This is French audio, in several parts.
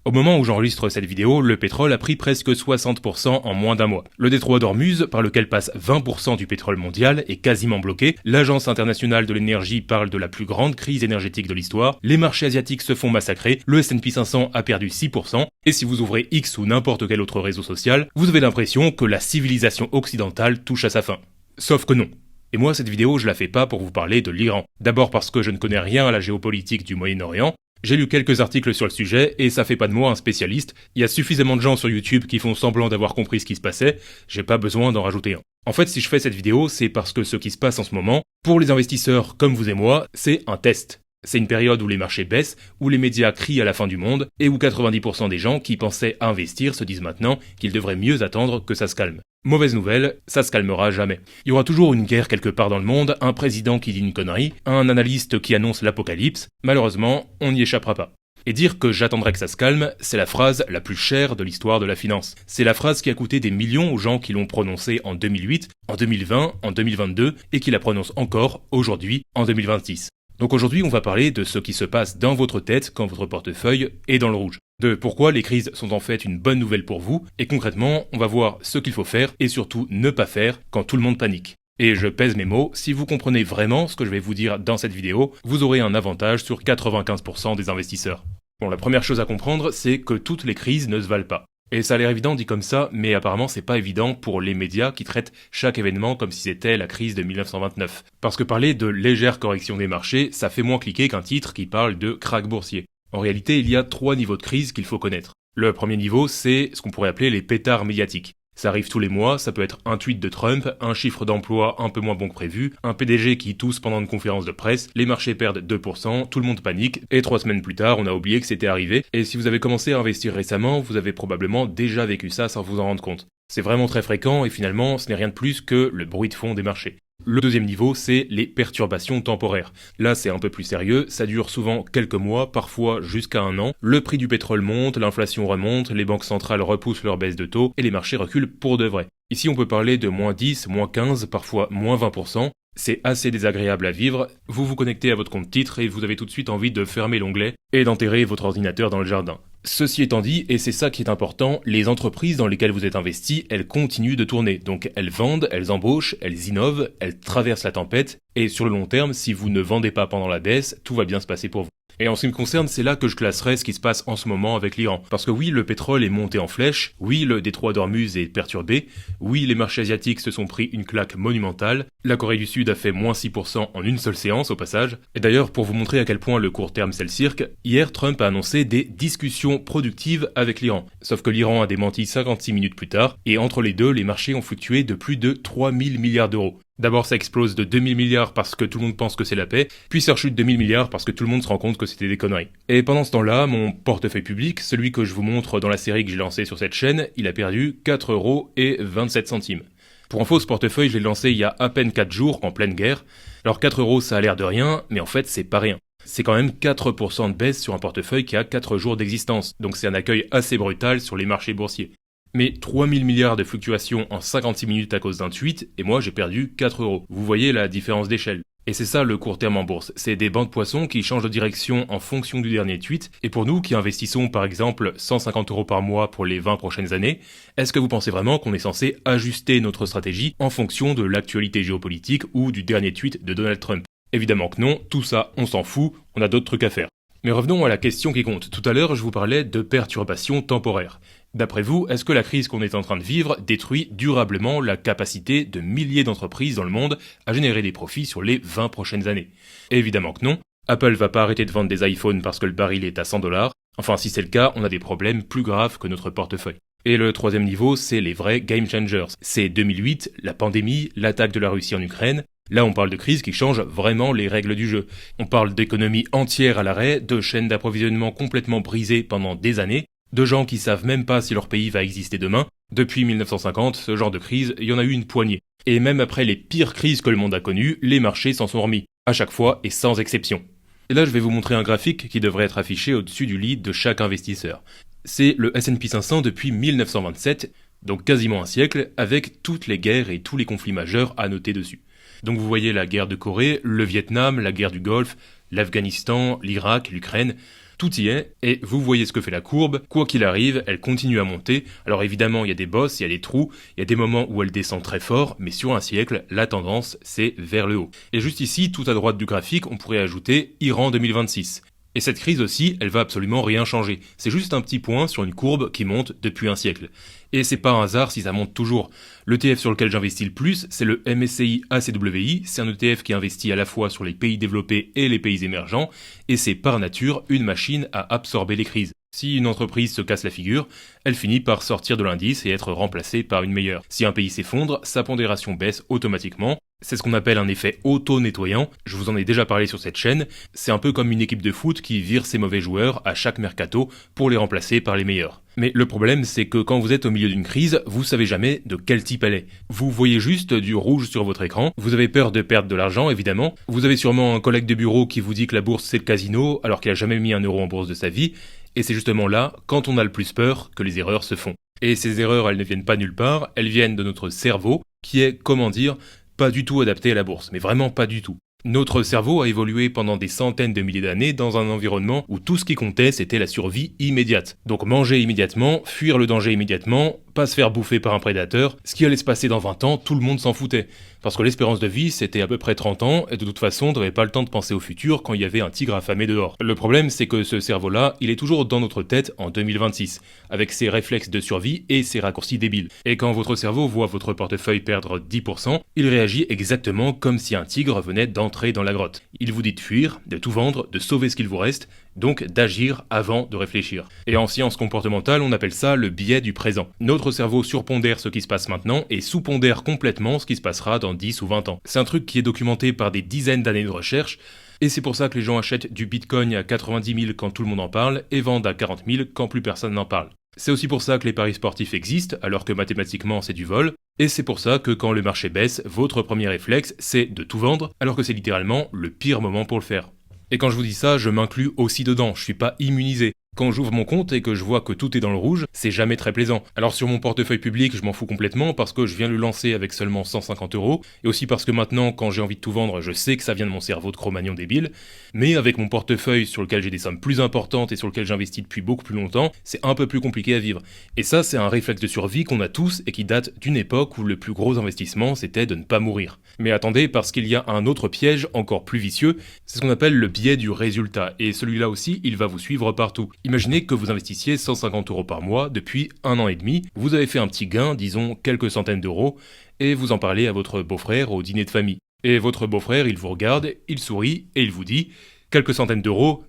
Au moment où j'enregistre cette vidéo, le pétrole a pris presque 60% en moins d'un mois. Le détroit d'Ormuz, par lequel passe 20% du pétrole mondial, est quasiment bloqué. L'Agence internationale de l'énergie parle de la plus grande crise énergétique de l'histoire. Les marchés asiatiques se font massacrer. Le S&P 500 a perdu 6%. Et si vous ouvrez X ou n'importe quel autre réseau social, vous avez l'impression que la civilisation occidentale touche à sa fin. Sauf que non. Et moi, cette vidéo, je la fais pas pour vous parler de l'Iran. D'abord parce que je ne connais rien à la géopolitique du Moyen-Orient. J'ai lu quelques articles sur le sujet et ça fait pas de moi un spécialiste. Il y a suffisamment de gens sur YouTube qui font semblant d'avoir compris ce qui se passait. J'ai pas besoin d'en rajouter un. En fait, si je fais cette vidéo, c'est parce que ce qui se passe en ce moment, pour les investisseurs comme vous et moi, c'est un test. C'est une période où les marchés baissent, où les médias crient à la fin du monde et où 90% des gens qui pensaient investir se disent maintenant qu'ils devraient mieux attendre que ça se calme. Mauvaise nouvelle, ça se calmera jamais. Il y aura toujours une guerre quelque part dans le monde, un président qui dit une connerie, un analyste qui annonce l'apocalypse. Malheureusement, on n'y échappera pas. Et dire que j'attendrai que ça se calme, c'est la phrase la plus chère de l'histoire de la finance. C'est la phrase qui a coûté des millions aux gens qui l'ont prononcée en 2008, en 2020, en 2022 et qui la prononcent encore aujourd'hui, en 2026. Donc aujourd'hui, on va parler de ce qui se passe dans votre tête quand votre portefeuille est dans le rouge. De pourquoi les crises sont en fait une bonne nouvelle pour vous, et concrètement, on va voir ce qu'il faut faire et surtout ne pas faire quand tout le monde panique. Et je pèse mes mots, si vous comprenez vraiment ce que je vais vous dire dans cette vidéo, vous aurez un avantage sur 95% des investisseurs. Bon, la première chose à comprendre, c'est que toutes les crises ne se valent pas. Et ça a l'air évident dit comme ça, mais apparemment c'est pas évident pour les médias qui traitent chaque événement comme si c'était la crise de 1929. Parce que parler de légère correction des marchés, ça fait moins cliquer qu'un titre qui parle de krach boursier. En réalité, il y a 3 niveaux de crise qu'il faut connaître. Le premier niveau, c'est ce qu'on pourrait appeler les pétards médiatiques. Ça arrive tous les mois, ça peut être un tweet de Trump, un chiffre d'emploi un peu moins bon que prévu, un PDG qui tousse pendant une conférence de presse, les marchés perdent 2%, tout le monde panique, et 3 semaines plus tard, on a oublié que c'était arrivé, et si vous avez commencé à investir récemment, vous avez probablement déjà vécu ça sans vous en rendre compte. C'est vraiment très fréquent, et finalement, ce n'est rien de plus que le bruit de fond des marchés. Le deuxième niveau, c'est les perturbations temporaires. Là, c'est un peu plus sérieux, ça dure souvent quelques mois, parfois jusqu'à un an. Le prix du pétrole monte, l'inflation remonte, les banques centrales repoussent leur baisse de taux et les marchés reculent pour de vrai. Ici, on peut parler de moins 10, moins 15, parfois moins 20%. C'est assez désagréable à vivre. Vous vous connectez à votre compte titre et vous avez tout de suite envie de fermer l'onglet et d'enterrer votre ordinateur dans le jardin. Ceci étant dit, et c'est ça qui est important, les entreprises dans lesquelles vous êtes investi, elles continuent de tourner. Donc elles vendent, elles embauchent, elles innovent, elles traversent la tempête. Et sur le long terme, si vous ne vendez pas pendant la baisse, tout va bien se passer pour vous. Et en ce qui me concerne, c'est là que je classerai ce qui se passe en ce moment avec l'Iran. Parce que oui, le pétrole est monté en flèche, oui, le détroit d'Ormuz est perturbé, oui, les marchés asiatiques se sont pris une claque monumentale, la Corée du Sud a fait moins 6% en une seule séance au passage. Et d'ailleurs, pour vous montrer à quel point le court terme c'est le cirque, hier Trump a annoncé des discussions productives avec l'Iran. Sauf que l'Iran a démenti 56 minutes plus tard, et entre les deux, les marchés ont fluctué de plus de 3000 milliards d'euros. D'abord ça explose de 2000 milliards parce que tout le monde pense que c'est la paix, puis ça rechute de 1000 milliards parce que tout le monde se rend compte que c'était des conneries. Et pendant ce temps-là, mon portefeuille public, celui que je vous montre dans la série que j'ai lancée sur cette chaîne, il a perdu 4,27 €. Pour info, ce portefeuille, je l'ai lancé il y a à peine 4 jours, en pleine guerre. Alors 4 € ça a l'air de rien, mais en fait c'est pas rien. C'est quand même 4% de baisse sur un portefeuille qui a 4 jours d'existence, donc c'est un accueil assez brutal sur les marchés boursiers. Mais 3000 milliards de fluctuations en 56 minutes à cause d'un tweet, et moi j'ai perdu 4 €. Vous voyez la différence d'échelle. Et c'est ça le court terme en bourse, c'est des bancs de poissons qui changent de direction en fonction du dernier tweet, et pour nous qui investissons par exemple 150 € par mois pour les 20 prochaines années, est-ce que vous pensez vraiment qu'on est censé ajuster notre stratégie en fonction de l'actualité géopolitique ou du dernier tweet de Donald Trump? Évidemment que non, tout ça on s'en fout, on a d'autres trucs à faire. Mais revenons à la question qui compte. Tout à l'heure, je vous parlais de perturbations temporaires. D'après vous, est-ce que la crise qu'on est en train de vivre détruit durablement la capacité de milliers d'entreprises dans le monde à générer des profits sur les 20 prochaines années? Évidemment que non. Apple va pas arrêter de vendre des iPhones parce que le baril est à 100 $. Enfin, si c'est le cas, on a des problèmes plus graves que notre portefeuille. Et le troisième niveau, c'est les vrais game changers. C'est 2008, la pandémie, l'attaque de la Russie en Ukraine. Là, on parle de crise qui change vraiment les règles du jeu. On parle d'économies entières à l'arrêt, de chaînes d'approvisionnement complètement brisées pendant des années, de gens qui savent même pas si leur pays va exister demain. Depuis 1950, ce genre de crise, il y en a eu une poignée. Et même après les pires crises que le monde a connues, les marchés s'en sont remis. À chaque fois et sans exception. Et là, je vais vous montrer un graphique qui devrait être affiché au-dessus du lit de chaque investisseur. C'est le S&P 500 depuis 1927, donc quasiment un siècle, avec toutes les guerres et tous les conflits majeurs à noter dessus. Donc vous voyez la guerre de Corée, le Vietnam, la guerre du Golfe, l'Afghanistan, l'Irak, l'Ukraine. Tout y est, et vous voyez ce que fait la courbe, quoi qu'il arrive, elle continue à monter. Alors évidemment, il y a des bosses, il y a des trous, il y a des moments où elle descend très fort, mais sur un siècle, la tendance, c'est vers le haut. Et juste ici, tout à droite du graphique, on pourrait ajouter Iran 2026. Et cette crise aussi, elle va absolument rien changer. C'est juste un petit point sur une courbe qui monte depuis un siècle. Et c'est pas un hasard si ça monte toujours. L'ETF sur lequel j'investis le plus, c'est le MSCI ACWI. C'est un ETF qui investit à la fois sur les pays développés et les pays émergents. Et c'est par nature une machine à absorber les crises. Si une entreprise se casse la figure, elle finit par sortir de l'indice et être remplacée par une meilleure. Si un pays s'effondre, sa pondération baisse automatiquement. C'est ce qu'on appelle un effet auto-nettoyant. Je vous en ai déjà parlé sur cette chaîne. C'est un peu comme une équipe de foot qui vire ses mauvais joueurs à chaque mercato pour les remplacer par les meilleurs. Mais le problème, c'est que quand vous êtes au milieu d'une crise, vous savez jamais de quel type elle est. Vous voyez juste du rouge sur votre écran, vous avez peur de perdre de l'argent, évidemment. Vous avez sûrement un collègue de bureau qui vous dit que la bourse c'est le casino, alors qu'il a jamais mis un euro en bourse de sa vie. Et c'est justement là, quand on a le plus peur, que les erreurs se font. Et ces erreurs, elles ne viennent pas nulle part, elles viennent de notre cerveau, qui est, comment dire, pas du tout adapté à la bourse, mais vraiment pas du tout. Notre cerveau a évolué pendant des centaines de milliers d'années dans un environnement où tout ce qui comptait c'était la survie immédiate. Donc manger immédiatement, fuir le danger immédiatement, pas se faire bouffer par un prédateur, ce qui allait se passer dans 20 ans, tout le monde s'en foutait. Parce que l'espérance de vie c'était à peu près 30 ans et de toute façon on n'avait pas le temps de penser au futur quand il y avait un tigre affamé dehors. Le problème c'est que ce cerveau-là, il est toujours dans notre tête en 2026, avec ses réflexes de survie et ses raccourcis débiles. Et quand votre cerveau voit votre portefeuille perdre 10%, il réagit exactement comme si un tigre venait d'entrer dans la grotte. Il vous dit de fuir, de tout vendre, de sauver ce qu'il vous reste, donc d'agir avant de réfléchir. Et en sciences comportementales, on appelle ça le biais du présent. Notre cerveau surpondère ce qui se passe maintenant et sous-pondère complètement ce qui se passera dans 10 ou 20 ans. C'est un truc qui est documenté par des dizaines d'années de recherche, et c'est pour ça que les gens achètent du Bitcoin à 90 000 quand tout le monde en parle et vendent à 40 000 quand plus personne n'en parle. C'est aussi pour ça que les paris sportifs existent, alors que mathématiquement c'est du vol, et c'est pour ça que quand le marché baisse, votre premier réflexe c'est de tout vendre, alors que c'est littéralement le pire moment pour le faire. Et quand je vous dis ça, je m'inclus aussi dedans, je suis pas immunisé. Quand j'ouvre mon compte et que je vois que tout est dans le rouge, c'est jamais très plaisant. Alors sur mon portefeuille public, je m'en fous complètement parce que je viens le lancer avec seulement 150 €, et aussi parce que maintenant, quand j'ai envie de tout vendre, je sais que ça vient de mon cerveau de Cro-Magnon débile. Mais avec mon portefeuille sur lequel j'ai des sommes plus importantes et sur lequel j'investis depuis beaucoup plus longtemps, c'est un peu plus compliqué à vivre. Et ça, c'est un réflexe de survie qu'on a tous et qui date d'une époque où le plus gros investissement, c'était de ne pas mourir. Mais attendez, parce qu'il y a un autre piège encore plus vicieux, c'est ce qu'on appelle le biais du résultat, et celui-là aussi, il va vous suivre partout. Imaginez que vous investissiez 150 € par mois depuis 1 an et demi, vous avez fait un petit gain, disons quelques centaines d'euros, et vous en parlez à votre beau-frère au dîner de famille. Et votre beau-frère, il vous regarde, il sourit, et il vous dit « Quelques centaines d'euros,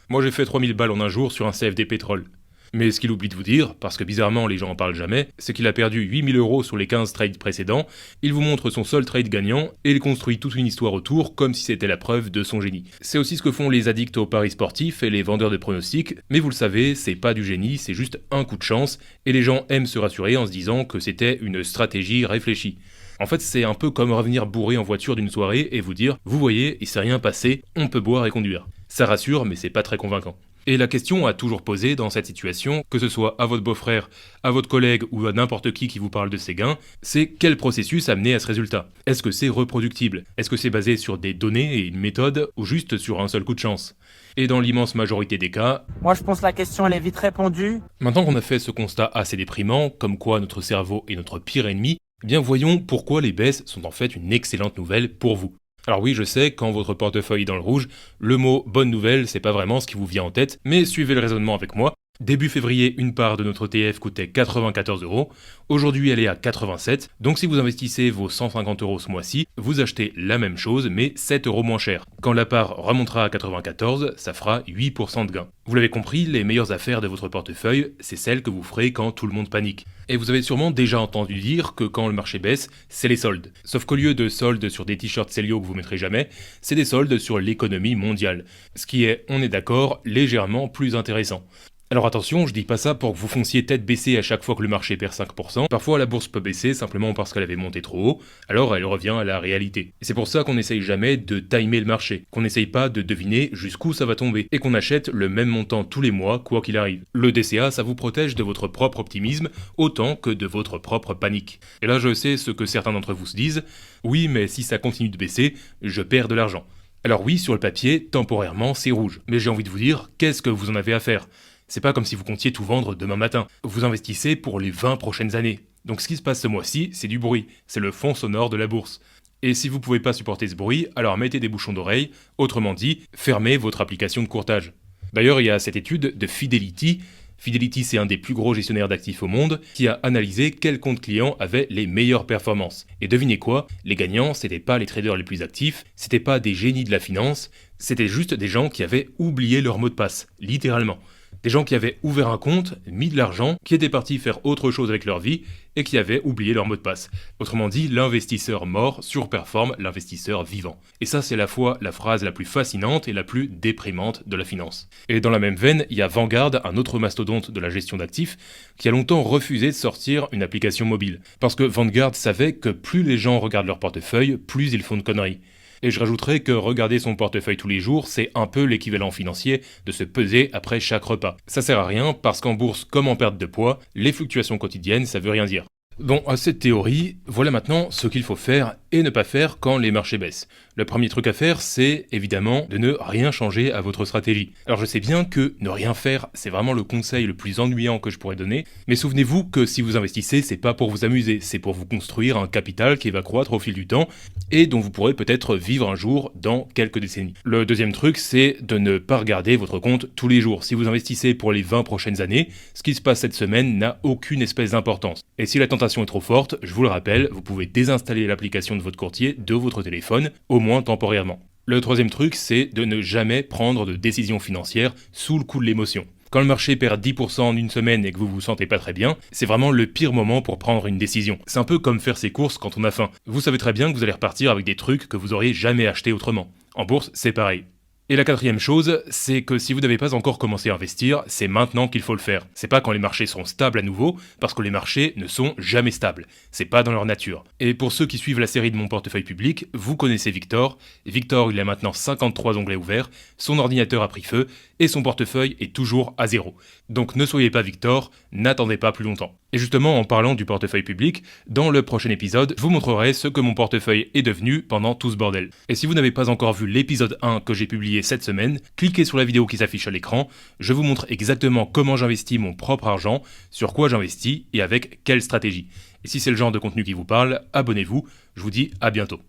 moi j'ai fait 3000 balles en un jour sur un CFD pétrole ». Mais ce qu'il oublie de vous dire, parce que bizarrement les gens en parlent jamais, c'est qu'il a perdu 8000 € sur les 15 trades précédents, il vous montre son seul trade gagnant, et il construit toute une histoire autour comme si c'était la preuve de son génie. C'est aussi ce que font les addicts aux paris sportifs et les vendeurs de pronostics, mais vous le savez, c'est pas du génie, c'est juste un coup de chance, et les gens aiment se rassurer en se disant que c'était une stratégie réfléchie. En fait, c'est un peu comme revenir bourré en voiture d'une soirée et vous dire « Vous voyez, il s'est rien passé, on peut boire et conduire ». Ça rassure, mais c'est pas très convaincant. Et la question à toujours poser dans cette situation, que ce soit à votre beau-frère, à votre collègue ou à n'importe qui vous parle de ses gains, c'est quel processus a mené à ce résultat? Est-ce que c'est reproductible? Est-ce que c'est basé sur des données et une méthode ou juste sur un seul coup de chance? Et dans l'immense majorité des cas... Moi je pense que la question elle est vite répondue. Maintenant qu'on a fait ce constat assez déprimant, comme quoi notre cerveau est notre pire ennemi, eh bien voyons pourquoi les baisses sont en fait une excellente nouvelle pour vous. Alors oui, je sais, quand votre portefeuille est dans le rouge, le mot « bonne nouvelle » c'est pas vraiment ce qui vous vient en tête, mais suivez le raisonnement avec moi. Début février, une part de notre ETF coûtait 94 €, aujourd'hui elle est à 87, donc si vous investissez vos 150 € ce mois-ci, vous achetez la même chose mais 7 € moins cher. Quand la part remontera à 94, ça fera 8% de gain. Vous l'avez compris, les meilleures affaires de votre portefeuille, c'est celles que vous ferez quand tout le monde panique. Et vous avez sûrement déjà entendu dire que quand le marché baisse, c'est les soldes. Sauf qu'au lieu de soldes sur des t-shirts Célio que vous mettrez jamais, c'est des soldes sur l'économie mondiale. Ce qui est, on est d'accord, légèrement plus intéressant. Alors attention, je dis pas ça pour que vous fonciez tête baissée à chaque fois que le marché perd 5%. Parfois la bourse peut baisser simplement parce qu'elle avait monté trop haut, alors elle revient à la réalité. Et c'est pour ça qu'on n'essaye jamais de timer le marché, qu'on n'essaye pas de deviner jusqu'où ça va tomber, et qu'on achète le même montant tous les mois, quoi qu'il arrive. Le DCA, ça vous protège de votre propre optimisme, autant que de votre propre panique. Et là je sais ce que certains d'entre vous se disent, oui mais si ça continue de baisser, je perds de l'argent. Alors oui, sur le papier, temporairement, c'est rouge. Mais j'ai envie de vous dire, qu'est-ce que vous en avez à faire? C'est pas comme si vous comptiez tout vendre demain matin. Vous investissez pour les 20 prochaines années. Donc ce qui se passe ce mois-ci, c'est du bruit. C'est le fond sonore de la bourse. Et si vous pouvez pas supporter ce bruit, alors mettez des bouchons d'oreille, autrement dit, fermez votre application de courtage. D'ailleurs, il y a cette étude de Fidelity. Fidelity, c'est un des plus gros gestionnaires d'actifs au monde, qui a analysé quels comptes clients avaient les meilleures performances. Et devinez quoi? Les gagnants, c'était pas les traders les plus actifs, c'était pas des génies de la finance, c'était juste des gens qui avaient oublié leur mot de passe, littéralement. Des gens qui avaient ouvert un compte, mis de l'argent, qui étaient partis faire autre chose avec leur vie et qui avaient oublié leur mot de passe. Autrement dit, l'investisseur mort surperforme l'investisseur vivant. Et ça, c'est à la fois la phrase la plus fascinante et la plus déprimante de la finance. Et dans la même veine, il y a Vanguard, un autre mastodonte de la gestion d'actifs, qui a longtemps refusé de sortir une application mobile. Parce que Vanguard savait que plus les gens regardent leur portefeuille, plus ils font de conneries. Et je rajouterais que regarder son portefeuille tous les jours, c'est un peu l'équivalent financier de se peser après chaque repas. Ça sert à rien parce qu'en bourse comme en perte de poids, les fluctuations quotidiennes, ça veut rien dire. Bon, à cette théorie, voilà maintenant ce qu'il faut faire et ne pas faire quand les marchés baissent. Le premier truc à faire, c'est évidemment de ne rien changer à votre stratégie. Alors je sais bien que ne rien faire, c'est vraiment le conseil le plus ennuyant que je pourrais donner, mais souvenez-vous que si vous investissez, c'est pas pour vous amuser, c'est pour vous construire un capital qui va croître au fil du temps et dont vous pourrez peut-être vivre un jour dans quelques décennies. Le deuxième truc, c'est de ne pas regarder votre compte tous les jours. Si vous investissez pour les 20 prochaines années, ce qui se passe cette semaine n'a aucune espèce d'importance. Et si la tentation est trop forte, je vous le rappelle, vous pouvez désinstaller l'application de votre courtier de votre téléphone, au moins temporairement. Le troisième truc, c'est de ne jamais prendre de décision financière sous le coup de l'émotion. Quand le marché perd 10% en une semaine et que vous vous sentez pas très bien, c'est vraiment le pire moment pour prendre une décision. C'est un peu comme faire ses courses quand on a faim. Vous savez très bien que vous allez repartir avec des trucs que vous auriez jamais achetés autrement. En bourse, c'est pareil. Et la quatrième chose, c'est que si vous n'avez pas encore commencé à investir, c'est maintenant qu'il faut le faire. C'est pas quand les marchés seront stables à nouveau, parce que les marchés ne sont jamais stables. C'est pas dans leur nature. Et pour ceux qui suivent la série de mon portefeuille public, vous connaissez Victor. Victor, il a maintenant 53 onglets ouverts, son ordinateur a pris feu, et son portefeuille est toujours à zéro. Donc ne soyez pas Victor, n'attendez pas plus longtemps. Et justement, en parlant du portefeuille public, dans le prochain épisode, je vous montrerai ce que mon portefeuille est devenu pendant tout ce bordel. Et si vous n'avez pas encore vu l'épisode 1 que j'ai publié cette semaine, cliquez sur la vidéo qui s'affiche à l'écran, je vous montre exactement comment j'investis mon propre argent, sur quoi j'investis et avec quelle stratégie. Et si c'est le genre de contenu qui vous parle, abonnez-vous, je vous dis à bientôt.